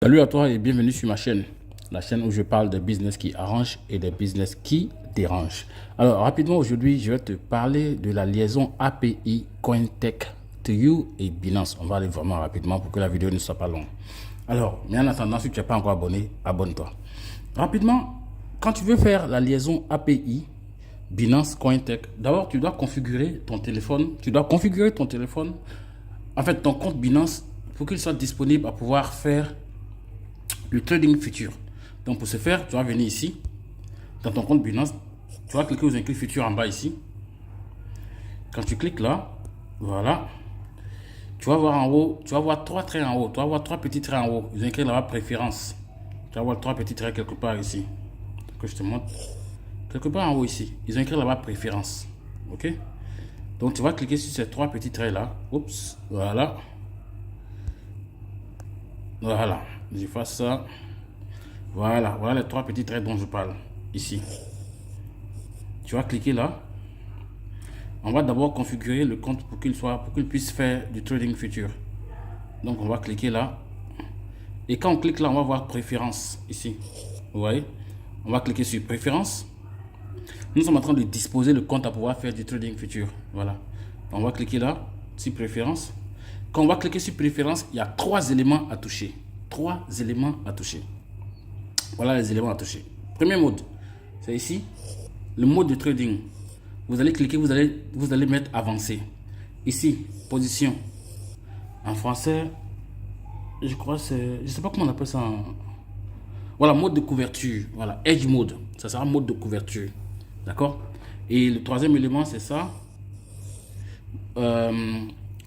Salut à toi et bienvenue sur ma chaîne, la chaîne où je parle de business qui arrange et des business qui dérangent. Alors rapidement aujourd'hui, je vais te parler de la liaison API CoinTech2U et Binance. On va aller vraiment rapidement pour que la vidéo ne soit pas longue. Alors, mais en attendant, si tu n'es pas encore abonné, abonne-toi. Rapidement, quand tu veux faire la liaison API Binance CoinTech, d'abord tu dois configurer ton téléphone. En fait, ton compte Binance pour qu'il soit disponible à pouvoir faire le trading futur. Donc pour ce faire, tu vas venir ici, dans ton compte Binance, tu vas cliquer aux inclus futurs en bas ici. Quand tu cliques là, voilà, tu vas voir en haut, tu vas voir trois traits en haut, tu vas voir trois petits traits en haut. Ils ont écrit là-bas préférence. Tu vas voir trois petits traits quelque part ici. Que je te montre. Quelque part en haut ici, ils ont écrit là-bas préférence. Ok? Donc tu vas cliquer sur ces trois petits traits là. Oups, voilà. Voilà, je fais ça. Voilà, voilà les trois petits traits dont je parle ici. Tu vas cliquer là. On va d'abord configurer le compte pour qu'il puisse faire du trading futur. Donc on va cliquer là. Et quand on clique là, on va voir préférences ici. Vous voyez? On va cliquer sur préférences. Nous sommes en train de disposer le compte à pouvoir faire du trading futur. Voilà. On va cliquer là sur préférences. Quand on va cliquer sur préférences, il y a trois éléments à toucher. Trois éléments à toucher. Voilà les éléments à toucher. Premier mode, c'est ici, le mode de trading. Vous allez cliquer, vous allez mettre avancé. Ici, position. En français, je crois c'est, je sais pas comment on appelle ça. Voilà, mode de couverture. Voilà, edge mode. Ça sera mode de couverture. D'accord? Et le troisième élément, c'est ça.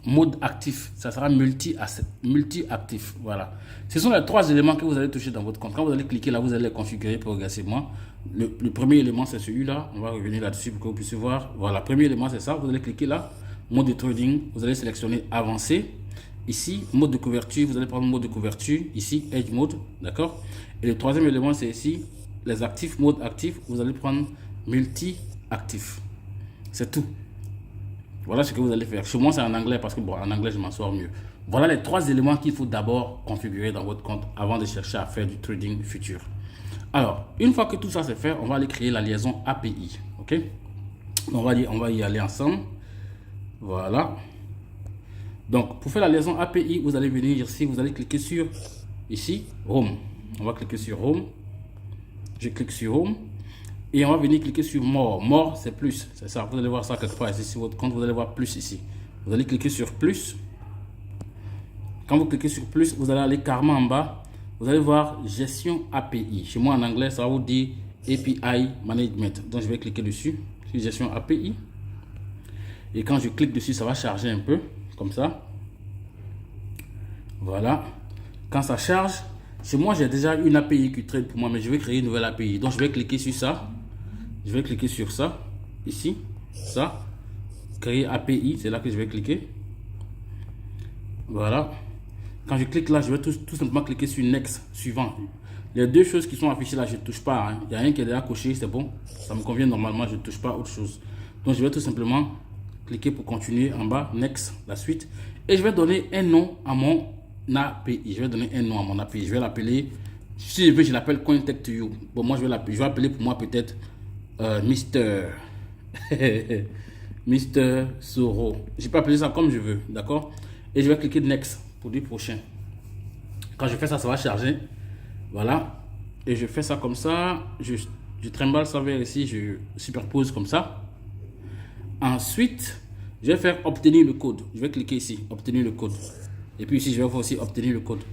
Mode actif, ça sera multi-actif. Voilà. Ce sont les trois éléments que vous allez toucher dans votre compte. Quand vous allez cliquer là, vous allez les configurer progressivement. Le premier élément, c'est celui-là. On va revenir là-dessus pour que vous puissiez voir. Voilà, premier élément, c'est ça. Vous allez cliquer là, mode de trading. Vous allez sélectionner avancé. Ici, mode de couverture. Vous allez prendre mode de couverture. Ici, edge mode. D'accord? Et le troisième élément, c'est ici, les actifs, mode actif. Vous allez prendre multi-actif. C'est tout. Voilà ce que vous allez faire. Chez moi, c'est en anglais parce que bon, en anglais, je m'en sors mieux. Voilà les trois éléments qu'il faut d'abord configurer dans votre compte avant de chercher à faire du trading futur. Alors, une fois que tout ça c'est fait, on va aller créer la liaison API. Ok? On va y aller ensemble. Voilà. Donc, pour faire la liaison API, vous allez venir ici, vous allez cliquer sur ici, Home. On va cliquer sur Home. Je clique sur Home. Et on va venir cliquer sur More. More, c'est plus. C'est ça. Vous allez voir ça quelque part ici sur votre compte. Vous allez voir plus ici. Vous allez cliquer sur plus. Quand vous cliquez sur plus, vous allez aller carrément en bas. Vous allez voir gestion API. Chez moi en anglais, ça va vous dire API Management. Donc je vais cliquer dessus. Sur gestion API. Et quand je clique dessus, ça va charger un peu. Comme ça. Voilà. Quand ça charge, chez moi j'ai déjà une API qui trade pour moi. Mais je vais créer une nouvelle API. Donc je vais cliquer sur ça. Je vais cliquer sur ça, ici, ça, créer API, c'est là que je vais cliquer. Voilà. Quand je clique là, je vais tout simplement cliquer sur Next, suivant. Les deux choses qui sont affichées là, je ne touche pas. Hein. Il y a rien qui est déjà coché, c'est bon. Ça me convient normalement, je ne touche pas autre chose. Donc je vais tout simplement cliquer pour continuer en bas, Next, la suite. Et je vais donner un nom à mon API. Je vais donner un nom à mon API. Je vais l'appeler, si je veux, je l'appelle CoinTech2U. Bon, moi je vais appeler pour moi peut-être Mister Soro. Je peux appeler ça comme je veux, d'accord? Et je vais cliquer Next pour dire prochain. Quand je fais ça, ça va charger. Voilà. Et je fais ça comme ça. Je trimballe ça vers ici. Je superpose comme ça. Ensuite, je vais faire obtenir le code. Je vais cliquer ici, obtenir le code. Et puis ici, je vais faire aussi obtenir le code.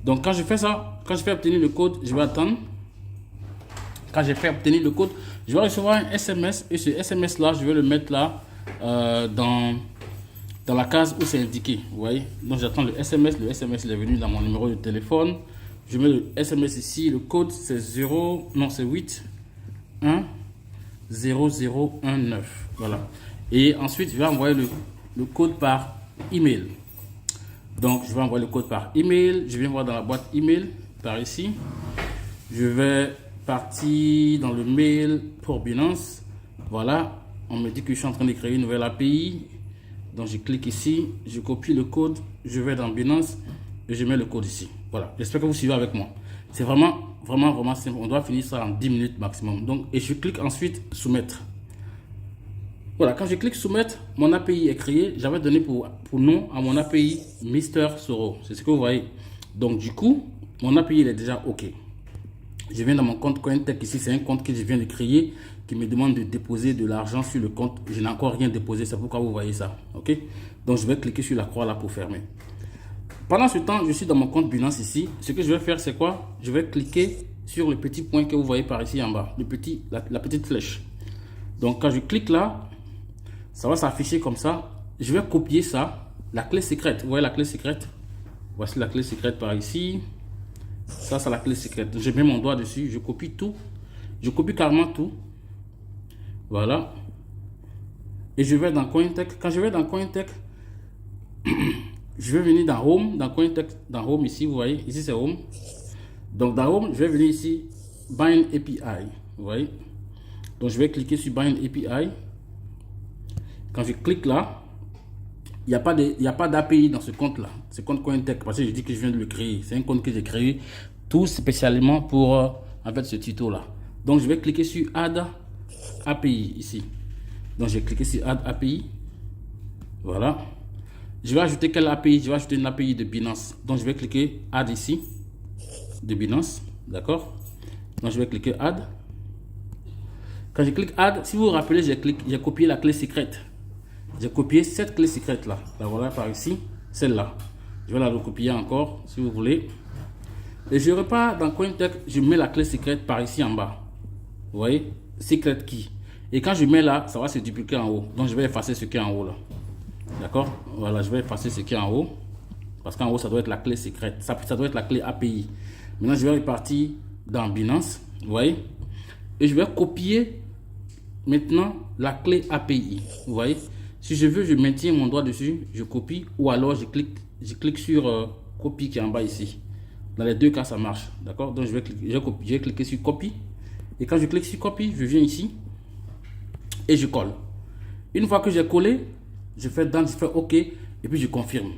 Donc quand je fais ça, quand je fais obtenir le code, je vais attendre. Quand j'ai fait obtenir le code, je vais recevoir un SMS et ce SMS là, je vais le mettre là dans la case où c'est indiqué. Vous voyez? Donc j'attends le SMS. Le SMS il est venu dans mon numéro de téléphone. Je mets le SMS ici. Le code c'est 8 1 0 0 1 9. Voilà. Et ensuite je vais envoyer le code par email. Donc je vais envoyer le code par email. Je viens voir dans la boîte email par ici. Je vais parti dans le mail pour Binance. Voilà, on me dit que je suis en train de créer une nouvelle API. Donc je clique ici, je copie le code, je vais dans Binance et je mets le code ici. Voilà, j'espère que vous suivez avec moi. C'est vraiment simple. On doit finir ça en 10 minutes maximum. Donc, et je clique ensuite soumettre. Voilà, quand je clique soumettre, mon API est créé. J'avais donné pour nom à mon API Mister Soro. C'est ce que vous voyez. Donc, du coup, mon API il est déjà OK. Je viens dans mon compte Cointech ici. C'est un compte que je viens de créer qui me demande de déposer de l'argent sur le compte. Je n'ai encore rien déposé. C'est pourquoi vous voyez ça. OK? Donc, je vais cliquer sur la croix là pour fermer. Pendant ce temps, je suis dans mon compte Binance ici. Ce que je vais faire, c'est quoi? Je vais cliquer sur le petit point que vous voyez par ici en bas. La petite flèche. Donc, quand je clique là, ça va s'afficher comme ça. Je vais copier ça. La clé secrète. Vous voyez la clé secrète? Voici la clé secrète par ici. Ça, c'est la clé secrète. Je mets mon doigt dessus. Je copie tout. Je copie carrément tout. Voilà. Et je vais dans Cointech. Quand je vais dans Cointech, je vais venir dans Home. Dans Cointech, dans Home ici, vous voyez. Ici, c'est Home. Donc, dans Home, je vais venir ici. Bind API. Vous voyez. Donc, je vais cliquer sur Bind API. Quand je clique là, il n'y a pas d'API dans ce compte là, ce compte Cointech, parce que je dis que je viens de le créer. C'est un compte que j'ai créé tout spécialement pour en fait ce tuto là. Donc je vais cliquer sur Add API ici. Donc je vais cliquer sur Add API. Voilà. Je vais ajouter quelle API? Je vais ajouter une API de Binance. Donc je vais cliquer Add ici, de Binance. D'accord. Donc je vais cliquer Add. Quand je clique Add, si vous vous rappelez, j'ai copié la clé secrète. J'ai copié cette clé secrète là. La voilà par ici, celle-là. Je vais la recopier encore si vous voulez. Et je repars dans Cointech, je mets la clé secrète par ici en bas. Vous voyez? Secret key. Et quand je mets là, ça va se dupliquer en haut. Donc je vais effacer ce qui est en haut là. D'accord? Voilà, je vais effacer ce qui est en haut. Parce qu'en haut, ça doit être la clé secrète. Ça doit être la clé API. Maintenant, je vais repartir dans Binance. Vous voyez? Et je vais copier maintenant la clé API. Vous voyez? Si je veux, je maintiens mon doigt dessus, je copie, ou alors je clique sur copie qui est en bas ici. Dans les deux cas, ça marche. D'accord? Donc je vais cliquer sur copie. Et quand je clique sur copie, je viens ici et je colle. Une fois que j'ai collé, je fais OK et puis je confirme.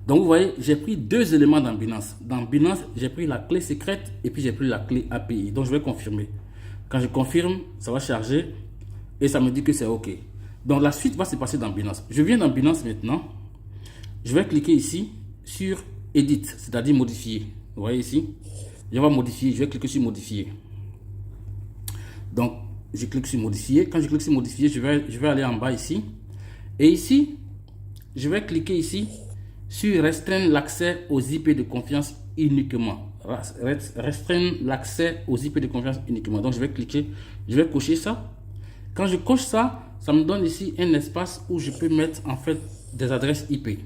Donc vous voyez, j'ai pris deux éléments dans Binance. Dans Binance, j'ai pris la clé secrète et puis j'ai pris la clé API. Donc je vais confirmer. Quand je confirme, ça va charger et ça me dit que c'est OK. Donc la suite va se passer dans Binance. Je viens dans Binance maintenant. Je vais cliquer ici sur Edit, c'est-à-dire modifier. Vous voyez ici, je vais modifier. Je vais cliquer sur modifier. Donc je clique sur modifier. Quand je clique sur modifier, je vais aller en bas ici. Et ici, je vais cliquer ici sur restreindre l'accès aux IP de confiance uniquement. Restreindre l'accès aux IP de confiance uniquement. Donc je vais cliquer, je vais cocher ça. Quand je coche ça, ça me donne ici un espace où je peux mettre en fait des adresses IP.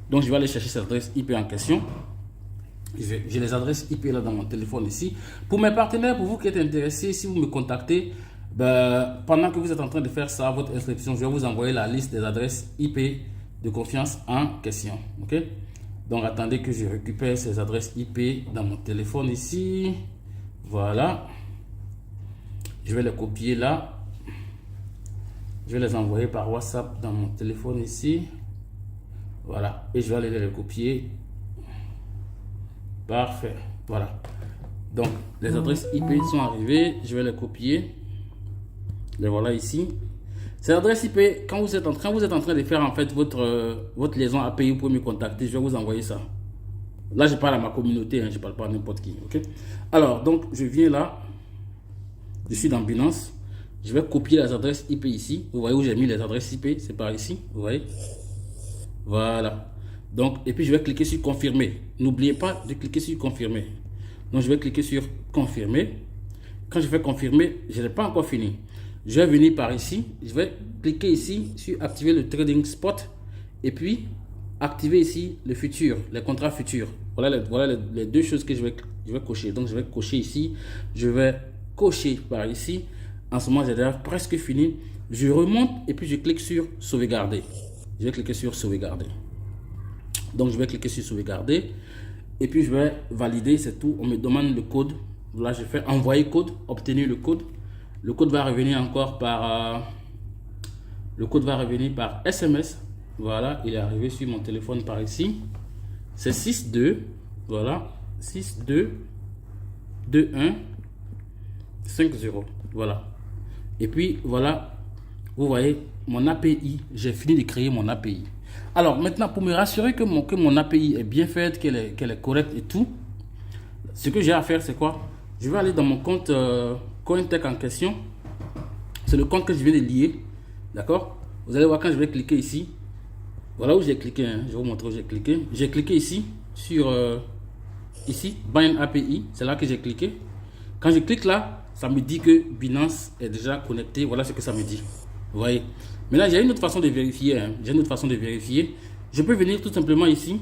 Donc je vais aller chercher cette adresse IP en question. J'ai les adresses IP là dans mon téléphone ici. Pour mes partenaires, pour vous qui êtes intéressés, si vous me contactez, pendant que vous êtes en train de faire ça, votre inscription, je vais vous envoyer la liste des adresses IP de confiance en question. Ok? Donc attendez que je récupère ces adresses IP dans mon téléphone ici. Voilà. Je vais les copier là. Je vais les envoyer par WhatsApp dans mon téléphone ici. Voilà. Et je vais aller les copier. Parfait. Voilà. Donc, les adresses IP sont arrivées. Je vais les copier. Les voilà ici. Ces adresses IP, quand vous êtes en train de faire en fait votre liaison API, vous pouvez me contacter. Je vais vous envoyer ça. Là, je parle à ma communauté. Je ne parle pas à n'importe qui. Ok. Alors, donc, je viens là. Je suis dans Binance. Je vais copier les adresses IP ici. Vous voyez où j'ai mis les adresses IP? C'est par ici. Vous voyez? Voilà. Donc, et puis je vais cliquer sur confirmer. N'oubliez pas de cliquer sur confirmer. Donc, je vais cliquer sur confirmer. Quand je fais confirmer, je n'ai pas encore fini. Je vais venir par ici. Je vais cliquer ici sur activer le trading spot. Et puis, activer ici le futur, les contrats futurs. Voilà les deux choses que je vais cocher. Donc, je vais cocher ici. Je vais cocher par ici. En ce moment, j'ai déjà presque fini. Je remonte et puis je clique sur sauvegarder. Je vais cliquer sur sauvegarder. Donc, je vais cliquer sur sauvegarder. Et puis, je vais valider, c'est tout. On me demande le code. Là, je fais envoyer code, obtenir le code. Le code va revenir encore par... le code va revenir par SMS. Voilà, il est arrivé sur mon téléphone par ici. C'est 6-2. Voilà. 6, 2, 2, 1, 5, 0. Voilà. Et puis, voilà, vous voyez, mon API, j'ai fini de créer mon API. Alors, maintenant, pour me rassurer que mon API est bien faite, qu'elle est correcte et tout, ce que j'ai à faire, c'est quoi? Je vais aller dans mon compte Cointech en question. C'est le compte que je viens de lier. D'accord? Vous allez voir quand je vais cliquer ici. Voilà où j'ai cliqué. Hein. Je vais vous montrer où j'ai cliqué. J'ai cliqué ici, sur ici, Bind API. C'est là que j'ai cliqué. Quand je clique là, ça me dit que Binance est déjà connecté. Voilà ce que ça me dit. Vous voyez. Maintenant, j'ai une autre façon de vérifier. Hein. J'ai une autre façon de vérifier. Je peux venir tout simplement ici.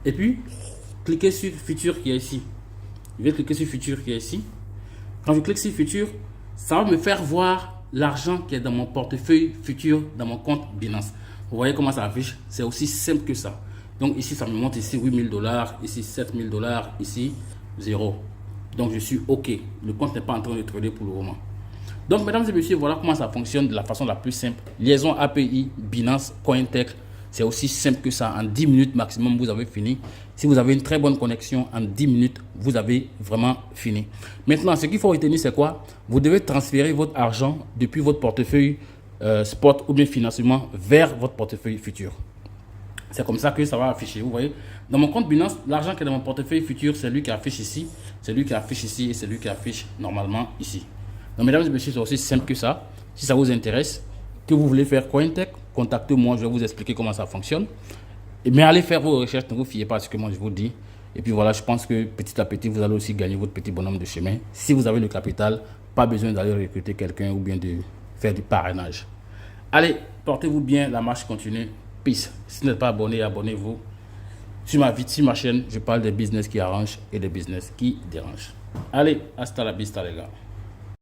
Et puis, cliquer sur Futur qui est ici. Je vais cliquer sur Futur qui est ici. Quand je clique sur Futur, ça va me faire voir l'argent qui est dans mon portefeuille Futur, dans mon compte Binance. Vous voyez comment ça affiche? C'est aussi simple que ça. Donc ici, ça me montre ici 8000 $, ici 7000 $, ici 0. Donc je suis OK. Le compte n'est pas en train de trader pour le moment. Donc mesdames et messieurs, voilà comment ça fonctionne de la façon la plus simple. Liaison API, Binance, Cointech. C'est aussi simple que ça. En 10 minutes maximum, vous avez fini. Si vous avez une très bonne connexion, en 10 minutes, vous avez vraiment fini. Maintenant, ce qu'il faut retenir, c'est quoi? Vous devez transférer votre argent depuis votre portefeuille spot ou bien financement vers votre portefeuille futur. C'est comme ça que ça va afficher. Vous voyez, dans mon compte Binance, l'argent qui est dans mon portefeuille futur, c'est lui qui affiche ici, c'est lui qui affiche ici et c'est lui qui affiche normalement ici. Donc, mesdames et messieurs, c'est aussi simple que ça. Si ça vous intéresse, que vous voulez faire Cointech, contactez-moi, je vais vous expliquer comment ça fonctionne. Mais allez faire vos recherches, ne vous fiez pas à ce que moi je vous dis. Et puis voilà, je pense que petit à petit, vous allez aussi gagner votre petit bonhomme de chemin. Si vous avez le capital, pas besoin d'aller recruter quelqu'un ou bien de faire du parrainage. Allez, portez-vous bien, la marche continue. Peace. Si vous n'êtes pas abonné, abonnez-vous. Sur ma chaîne, je parle des business qui arrangent et des business qui dérangent. Allez, hasta la vista les gars.